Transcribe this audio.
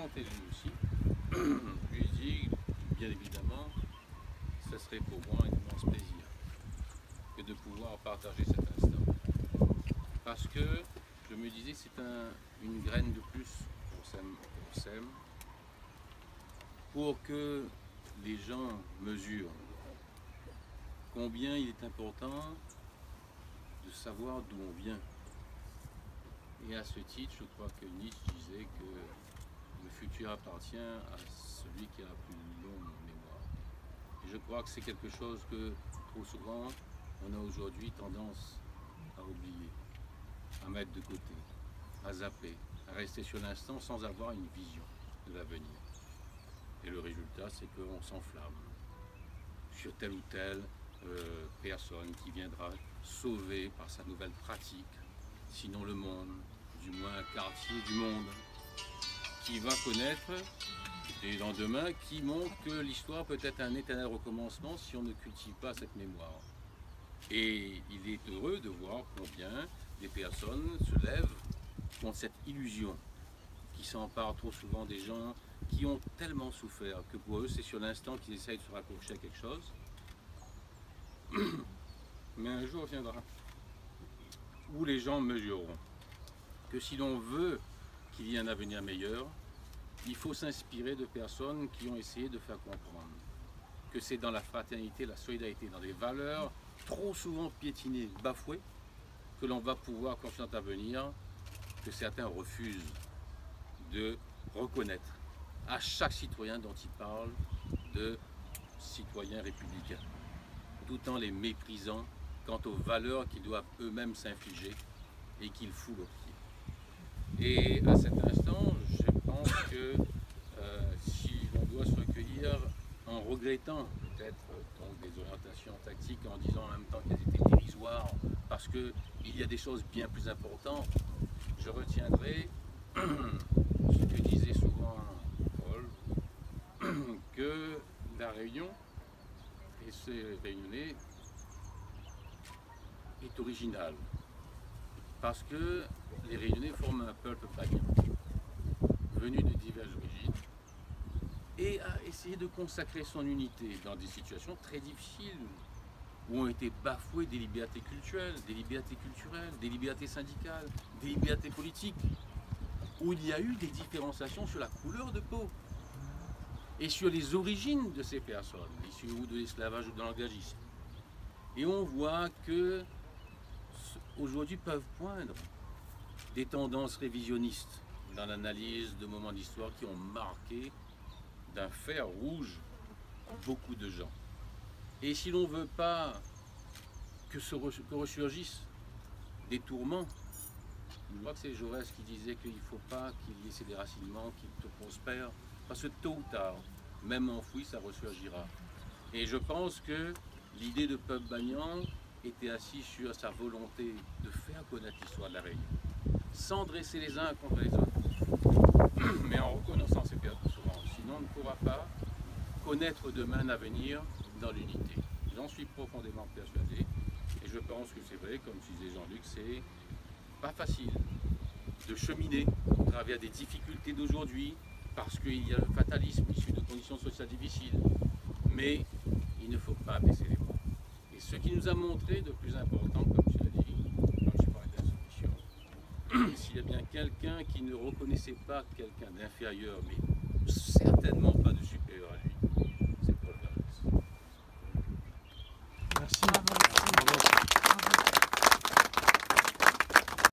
entendu aussi. Je lui ai dit, bien évidemment, ce serait pour moi un immense plaisir que de pouvoir partager cet instant. Parce que je me disais, c'est une graine de plus qu'on sème pour que les gens mesurent combien il est important de savoir d'où on vient. Et à ce titre, je crois que Nietzsche disait que le futur appartient à celui qui a la plus longue mémoire. Et je crois que c'est quelque chose que trop souvent on a aujourd'hui tendance à oublier, à mettre de côté, à zapper, à rester sur l'instant sans avoir une vision de l'avenir. Et le résultat, c'est qu'on s'enflamme sur telle ou telle personne qui viendra sauver par sa nouvelle pratique, sinon le monde, du moins un quartier du monde, qui va connaître des lendemains qui montrent que l'histoire peut être un éternel recommencement si on ne cultive pas cette mémoire. Et il est heureux de voir combien des personnes se lèvent contre cette illusion qui s'empare trop souvent des gens qui ont tellement souffert que pour eux c'est sur l'instant qu'ils essayent de se raccrocher à quelque chose. Mais un jour viendra où les gens mesureront que si l'on veut qu'il y ait un avenir meilleur, il faut s'inspirer de personnes qui ont essayé de faire comprendre que c'est dans la fraternité, la solidarité, dans des valeurs trop souvent piétinées, bafouées, que l'on va pouvoir construire un avenir que certains refusent de reconnaître à chaque citoyen dont ils parlent de citoyens républicains, tout en les méprisant quant aux valeurs qu'ils doivent eux-mêmes s'infliger et qu'ils foulent aux pieds. Et à cet instant, je pense que si l'on doit se recueillir en regrettant peut-être des orientations tactiques, en disant en même temps qu'elles étaient dérisoires, parce qu'il y a des choses bien plus importantes, je retiendrai ce que disait souvent Paul, que la Réunion et ces Réunionnais est original, parce que les Réunionnais forment un peuple païen, venu de diverses origines, et a essayé de consacrer son unité dans des situations très difficiles, où ont été bafouées des libertés culturelles, des libertés syndicales, des libertés politiques, où il y a eu des différenciations sur la couleur de peau, et sur les origines de ces personnes, issues ou de l'esclavage ou de l'engagisme. Et on voit que aujourd'hui peuvent poindre des tendances révisionnistes dans l'analyse de moments d'histoire qui ont marqué d'un fer rouge beaucoup de gens. Et si l'on ne veut pas que ressurgissent des tourments, je crois que c'est Jaurès qui disait qu'il ne faut pas qu'il y ait ces déracinements qui prospèrent, parce que tôt ou tard, même enfoui, ça ressurgira. Et je pense que l'idée de Peuple Bagnan était assise sur sa volonté de faire connaître l'histoire de la Réunion, sans dresser les uns contre les autres, mais en reconnaissant ces pertes souvent. Sinon, on ne pourra pas connaître demain un avenir dans l'unité. J'en suis profondément persuadé, et je pense que c'est vrai, comme disait Jean-Luc, c'est pas facile de cheminer à travers des difficultés d'aujourd'hui, parce qu'il y a le fatalisme issu de conditions sociales difficiles. Mais il ne faut pas baisser les bras. Et ce qui nous a montré de plus important, comme tu l'as dit, quand je parlais d'insoumission, s'il y a bien quelqu'un qui ne reconnaissait pas quelqu'un d'inférieur, mais certainement